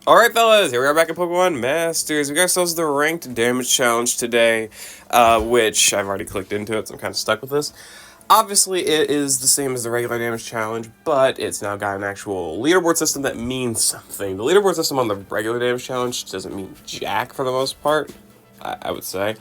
Alright fellas, here we are back at Pokemon Masters. We got ourselves the ranked damage challenge today, which I've already clicked into it, so I'm kind of stuck with this. Obviously, it is the same as the regular damage challenge, but it's now got an actual leaderboard system that means something. The leaderboard system on the regular damage challenge doesn't mean jack for the most part, I would say.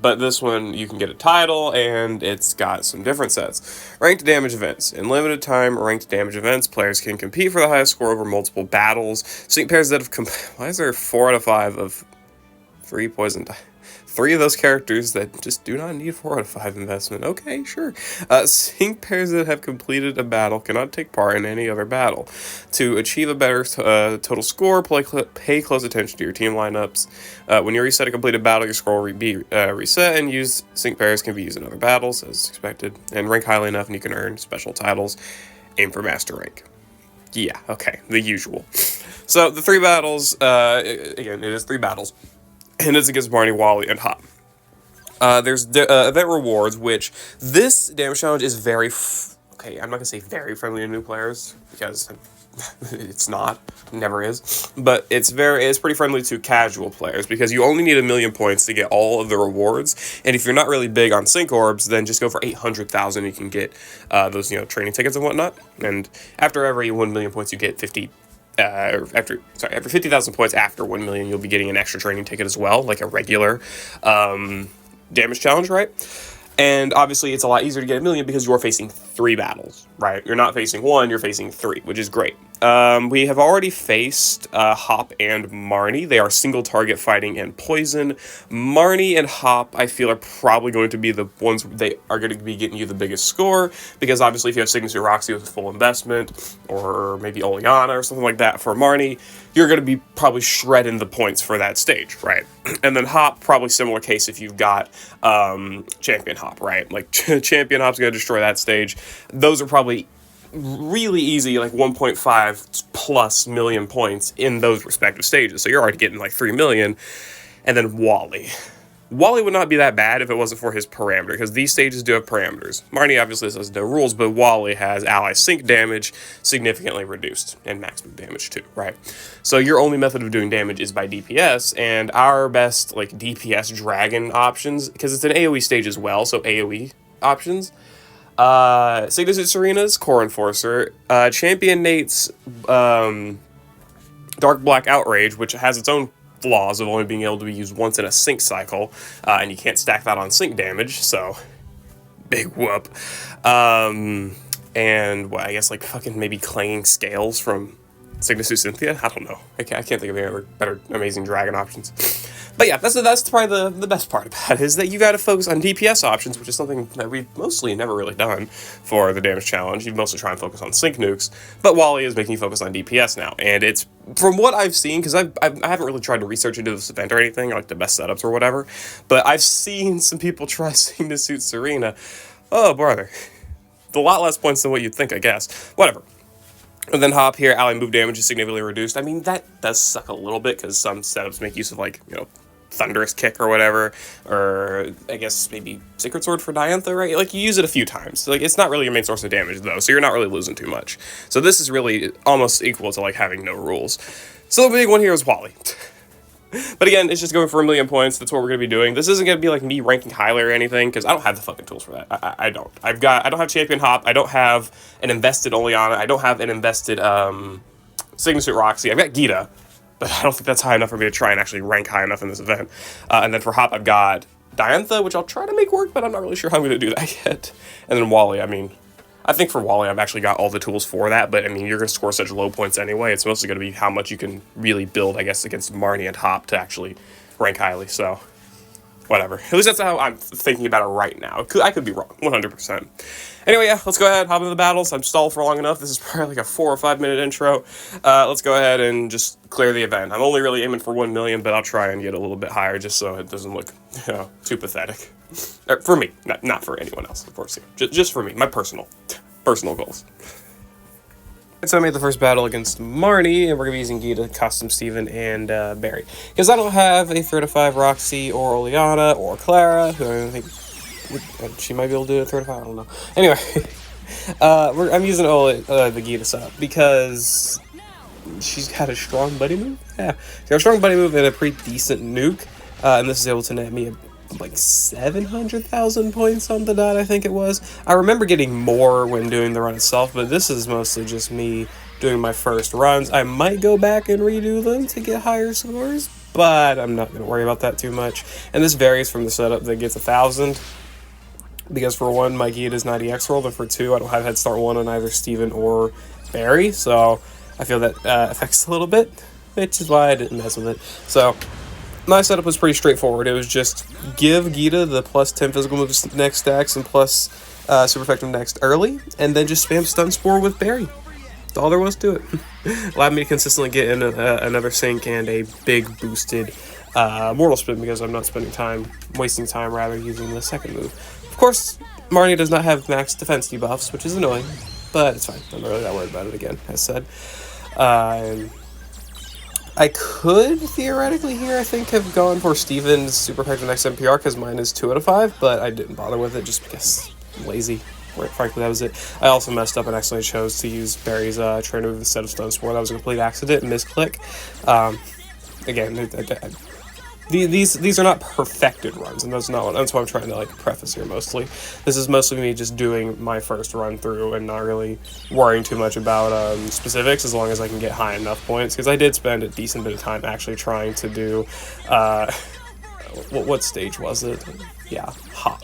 But this one, you can get a title, and it's got some different sets. Ranked damage events. In limited time, ranked damage events, players can compete for the highest score over multiple battles. Sync pairs that have why is there 4 out of 5 of 3 poison 3 of those characters that just do not need 4 out of 5 investment. Okay, sure. Sync pairs that have completed a battle cannot take part in any other battle. To achieve a better total score, pay close attention to your team lineups. When you reset a completed battle, your score will be reset, and used sync pairs can be used in other battles, as expected. And rank highly enough, and you can earn special titles. Aim for master rank. Yeah, okay, the usual. So, the 3 battles, again, it is 3 battles. And it's against Barney, Wally, and Hop. There's event rewards, which this damage challenge is very... okay, I'm not going to say very friendly to new players, because it's not. Never is. But it's pretty friendly to casual players, because you only need 1,000,000 points to get all of the rewards. And if you're not really big on sync orbs, then just go for 800,000. You can get those, training tickets and whatnot. And after every 1,000,000 points, you get 50... after 50,000 points after 1,000,000, you'll be getting an extra training ticket as well, like a regular damage challenge, right? And obviously, it's a lot easier to get 1,000,000 because you're facing 3 battles, right? You're not facing 1, you're facing 3, which is great. We have already faced Hop and Marnie. They are single target fighting and poison. Marnie and Hop, I feel, are probably going to be the ones they are going to be getting you the biggest score, because obviously if you have Signature Roxy with full investment, or maybe Oleana or something like that for Marnie, you're going to be probably shredding the points for that stage, right? And then Hop, probably similar case if you've got Champion Hop, right? Like Champion Hop's going to destroy that stage. Those are probably really easy, like 1.5 plus million points in those respective stages. So you're already getting like 3 million. And then Wally. Wally would not be that bad if it wasn't for his parameter, because these stages do have parameters. Marnie obviously has no rules, but Wally has ally sync damage significantly reduced, and max move damage too, right? So your only method of doing damage is by DPS, and our best like DPS dragon options, because it's an AoE stage as well, so AoE options. Signature Serena's Core Enforcer, Champion Nate's Dark Black Outrage, which has its own flaws of only being able to be used once in a sync cycle, and you can't stack that on sync damage, so big whoop. And I guess like fucking maybe Clanging Scales from Signature Cynthia? I don't know. I can't think of any other better amazing dragon options. But yeah, that's probably the best part about it, is that you got to focus on DPS options, which is something that we've mostly never really done for the damage challenge. You mostly try and focus on sync nukes, but Wally is making you focus on DPS now. And it's, from what I've seen, because I haven't really tried to research into this event or anything, like the best setups or whatever, but I've seen some people try to suit Serena. Oh, brother. A lot less points than what you'd think, I guess. Whatever. And then Hop here, ally move damage is significantly reduced. I mean, that does suck a little bit, because some setups make use of, like, Thunderous Kick or whatever, or I guess maybe Sacred Sword for Diantha, right? Like, you use it a few times. Like, it's not really your main source of damage, though, so you're not really losing too much. So this is really almost equal to, like, having no rules. So the big one here is Wally. But again, it's just going for 1,000,000 points. That's what we're going to be doing. This isn't going to be like me ranking highly or anything, because I don't have the fucking tools for that. I don't. I don't have Champion Hop. I don't have an invested Oleana. I don't have an invested Signature Roxy. I've got Gita, but I don't think that's high enough for me to try and actually rank high enough in this event. And then for Hop, I've got Diantha, which I'll try to make work, but I'm not really sure how I'm going to do that yet. And then Wally, I mean, I think for Wally, I've actually got all the tools for that, but I mean, you're going to score such low points anyway. It's mostly going to be how much you can really build, I guess, against Marnie and Hop to actually rank highly, so whatever. At least that's how I'm thinking about it right now. I could be wrong, 100%. Anyway, yeah, let's go ahead, hop into the battles. I'm stalled for long enough. This is probably like a 4 or 5 minute intro. Let's go ahead and just clear the event. I'm only really aiming for 1,000,000, but I'll try and get a little bit higher just so it doesn't look, too pathetic. For me, not for anyone else, of course. Just for me, my personal goals. So I made the first battle against Marnie, and we're going to be using Gita, Custom Steven, and Barry. Because I don't have a 3 to 5 Roxy, or Oleana, or Clara, who I think she might be able to do a 3 to 5, I don't know. Anyway, I'm using the Gita setup, because she's got a strong buddy move. Yeah, she's got a strong buddy move and a pretty decent nuke. And this is able to net me like 700,000 points on the dot, I think it was. I remember getting more when doing the run itself, but this is mostly just me doing my first runs. I might go back and redo them to get higher scores, but I'm not going to worry about that too much. And this varies from the setup that gets 1,000. Because for one, my Gita is not EX rolled, and for two, I don't have Head Start 1 on either Steven or Barry, so I feel that affects a little bit, which is why I didn't mess with it. So my setup was pretty straightforward. It was just give Gita the plus 10 physical moves next stacks and plus super effective next early, and then just spam Stun Spore with Barry. That's all there was to it. Allowed me to consistently get in another sync and a big boosted Mortal Spin because I'm not wasting time rather using the second move. Of course, Marnie does not have max defense debuffs, which is annoying, but it's fine. I'm not really that worried about it again, as said. And I could theoretically here, I think, have gone for Steven's super effective next NPR because mine is 2 out of 5, but I didn't bother with it just because I'm lazy. Frankly, that was it. I also messed up and accidentally chose to use Barry's trainer move instead of Stun Spore. That was a complete accident, misclick. Again, these are not perfected runs, and that's what I'm trying to like preface here mostly. This is mostly me just doing my first run through and not really worrying too much about specifics as long as I can get high enough points, because I did spend a decent bit of time actually trying to do what stage was it? Yeah, Hop.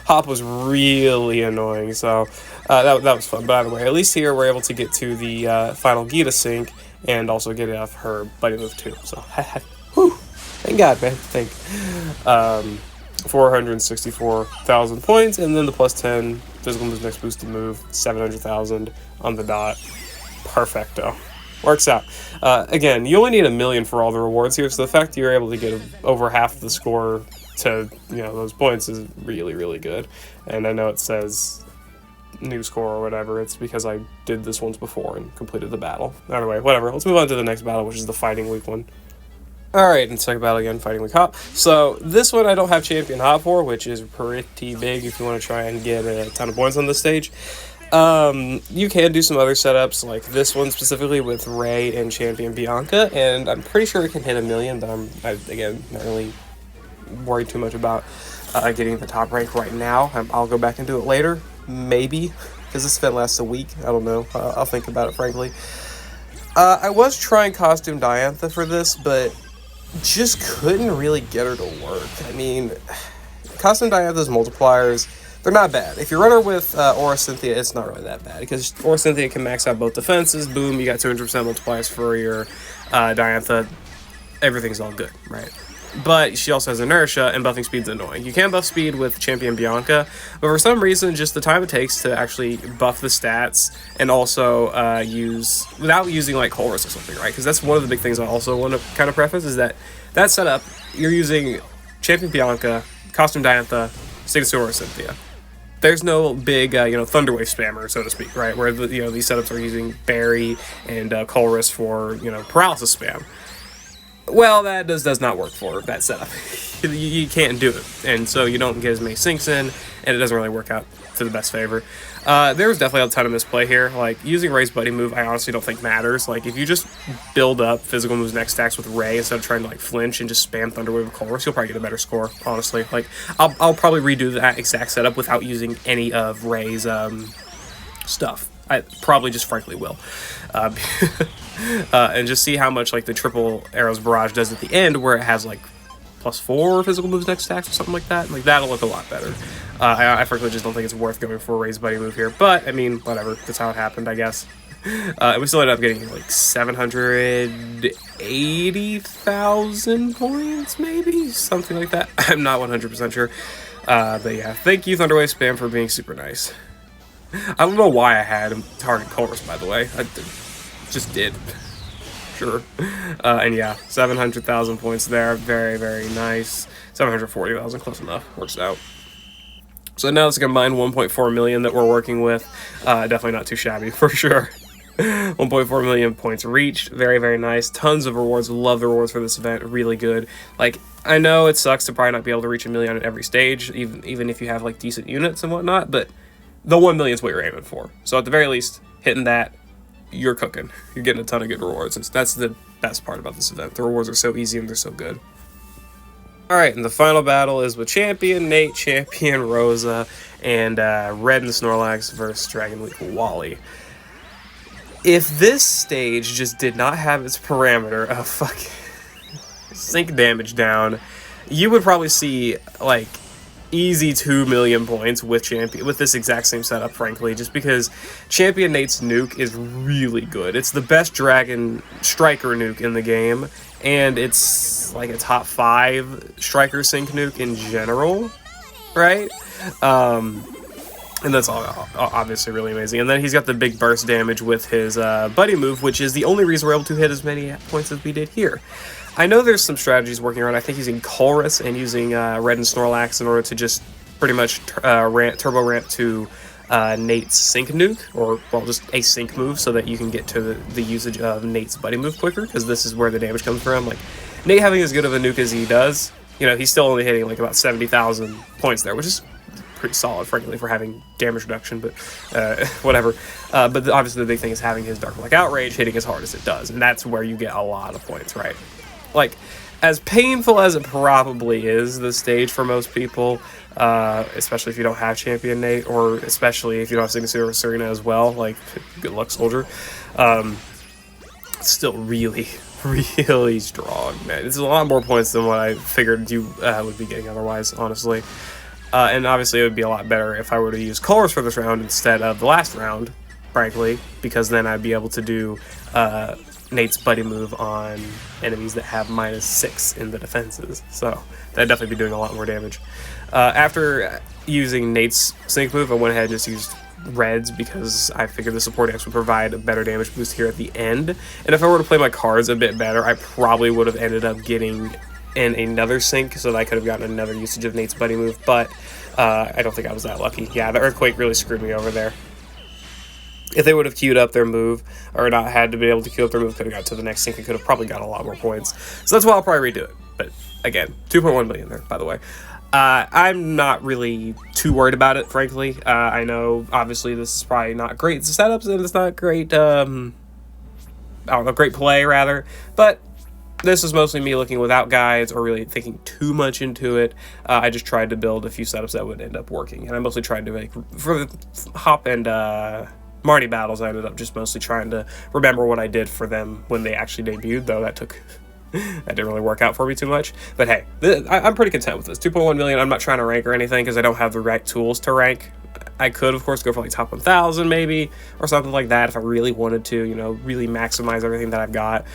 Hop was really annoying, so that was fun. But either way, at least here we're able to get to the final Gita sync and also get off her buddy move too. So, whew. Thank God, man. 464,000 points, and then the plus 10 physical moves next boosted move, 700,000 on the dot. Perfecto. Works out. Again, you only need 1 million for all the rewards here, so the fact that you're able to get over half the score to those points is really, really good. And I know it says new score or whatever. It's because I did this once before and completed the battle. Either way, whatever. Let's move on to the next battle, which is the Fighting Week one. Alright, and second battle again, Fighting Week Hop. So, this one I don't have Champion Hop for, which is pretty big if you want to try and get a ton of points on this stage. You can do some other setups, like this one specifically with Ray and Champion Bianca, and I'm pretty sure it can hit 1 million, but I'm again, not really worried too much about getting the top rank right now. I'll go back and do it later, maybe, because this event lasts a week. I don't know. I'll think about it, frankly. I was trying Costume Diantha for this, but just couldn't really get her to work. I mean, Costume Diantha's multipliers, they're not bad. If you run her with Aura Cynthia, it's not really that bad, because Aura Cynthia can max out both defenses. Boom, you got 200% multipliers for your Diantha. Everything's all good, right? But she also has inertia, and buffing speed's annoying. You can buff speed with Champion Bianca, but for some reason, just the time it takes to actually buff the stats and also without using like Colress or something, right? Because that's one of the big things I also want to kind of preface is that setup, you're using Champion Bianca, Costume Diantha, Signature Cynthia. There's no big, Thunderwave spammer, so to speak, right? Where these setups are using Barry and Colress for paralysis spam. Well, that does not work for that setup. You can't do it, and so you don't get as many syncs in, and it doesn't really work out to the best favor. There was definitely a ton of misplay here. Like, using Ray's buddy move, I honestly don't think matters. Like, if you just build up physical moves next stacks with Ray instead of trying to, like, flinch and just spam Thunderwave with Colress, you'll probably get a better score, honestly. Like, I'll probably redo that exact setup without using any of Ray's stuff. I probably just frankly will. And just see how much, like, the triple arrows barrage does at the end, where it has, like, +4 physical moves next stacks or something like that. Like, that'll look a lot better. I frankly just don't think it's worth going for Ray's buddy move here. But, I mean, whatever. That's how it happened, I guess. We still ended up getting, like, 780,000 points, maybe? Something like that. I'm not 100% sure. But, yeah. Thank you, Thunderwave Spam, for being super nice. I don't know why I had him target Colress, by the way. I just did. Sure. And yeah, 700,000 points there. Very, very nice. 740,000, close enough. Works out. So now it's a combined 1.4 million that we're working with. Definitely not too shabby, for sure. 1.4 million points reached. Very, very nice. Tons of rewards. Love the rewards for this event. Really good. Like, I know it sucks to probably not be able to reach 1 million at every stage, even if you have, like, decent units and whatnot, but the 1 million is what you're aiming for. So at the very least, hitting that, you're cooking. You're getting a ton of good rewards. That's the best part about this event. The rewards are so easy and they're so good. Alright, and the final battle is with Champion Nate, Champion Rosa, and Red and Snorlax versus Dragon Week Wally. If this stage just did not have its parameter of fucking sync damage down, you would probably see, like, easy 2 million points with this exact same setup, frankly, just because Champion Nate's nuke is really good. It's the best Dragon Striker nuke in the game, and it's like a top 5 Striker sync nuke in general, right? And that's all obviously really amazing. And then he's got the big burst damage with his buddy move, which is the only reason we're able to hit as many points as we did here. I know there's some strategies working around. I think using Colress and using Red and Snorlax in order to just pretty much turbo ramp to Nate's sync nuke, or, well, just a sync move so that you can get to the usage of Nate's buddy move quicker, because this is where the damage comes from. Like, Nate having as good of a nuke as he does, you know, he's still only hitting like about 70,000 points there, which is pretty solid, frankly, for having damage reduction, but whatever. But obviously the big thing is having his Dark Black Outrage hitting as hard as it does, and that's where you get a lot of points, right? Like, as painful as it probably is, this stage for most people, especially if you don't have Champion Nate, or especially if you don't have Signature or Serena as well, like, good luck, soldier. It's still really, really strong, man. It's a lot more points than what I figured you would be getting otherwise, honestly. And obviously it would be a lot better if I were to use Colors for this round instead of the last round, frankly, because then I'd be able to do Nate's buddy move on enemies that have -6 in the defenses. So that'd definitely be doing a lot more damage. After using Nate's sync move, I went ahead and just used Reds because I figured the support X would provide a better damage boost here at the end. And if I were to play my cards a bit better, I probably would have ended up getting in another sync so that I could have gotten another usage of Nate's buddy move, but I don't think I was that lucky. Yeah, the Earthquake really screwed me over there. If they would have queued up their move, or not had to be able to queue up their move, could have got to the next sync and could have probably got a lot more points. So that's why I'll probably redo it. But again, 2.1 million there, by the way. I'm not really too worried about it, frankly. I know, obviously, this is probably not great setups, and it's not great, I don't know, great play, rather. But this is mostly me looking without guides or really thinking too much into it. I just tried to build a few setups that would end up working. And I mostly tried to make, for the Hop and Marnie battles, I ended up just mostly trying to remember what I did for them when they actually debuted, though that didn't really work out for me too much. But hey, I'm pretty content with this. 2.1 million, I'm not trying to rank or anything because I don't have the right tools to rank. I could, of course, go for like top 1,000 maybe, or something like that if I really wanted to, you know, really maximize everything that I've got.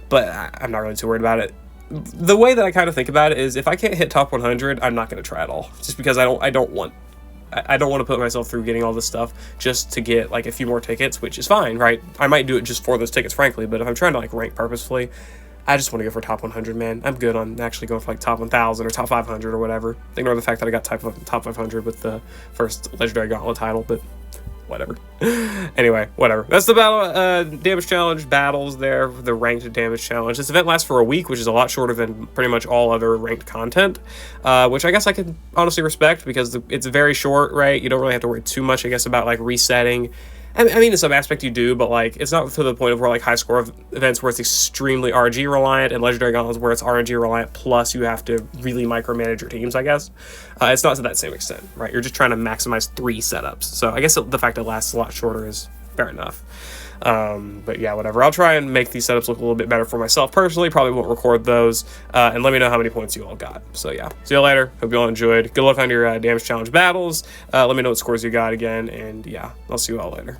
But I'm not really too worried about it. The way that I kind of think about it is if I can't hit top 100, I'm not going to try at all. Just because I don't want to put myself through getting all this stuff just to get like a few more tickets, which is fine, right? I might do it just for those tickets, frankly, but if I'm trying to like rank purposefully, I just want to go for top 100, man. I'm good on actually going for like top 1,000 or top 500 or whatever. Ignore the fact that I got top 500 with the first Legendary Gauntlet title, but whatever. Anyway, whatever. That's the battle damage challenge battles there, the ranked damage challenge. This event lasts for a week, which is a lot shorter than pretty much all other ranked content, which I guess I could honestly respect because it's very short, right? You don't really have to worry too much, I guess, about like resetting. I mean, in some aspect you do, but like it's not to the point of where like high score events where it's extremely RNG reliant and Legendary Gauntlets where it's RNG reliant plus you have to really micromanage your teams, I guess. It's not to that same extent, right? You're just trying to maximize 3 setups. So I guess the fact that it lasts a lot shorter is fair enough. But yeah, whatever. I'll try and make these setups look a little bit better for myself personally. Probably won't record those. And let me know how many points you all got. So yeah, see you later. Hope you all enjoyed. Good luck on your damage challenge battles. Let me know what scores you got again. And yeah, I'll see you all later.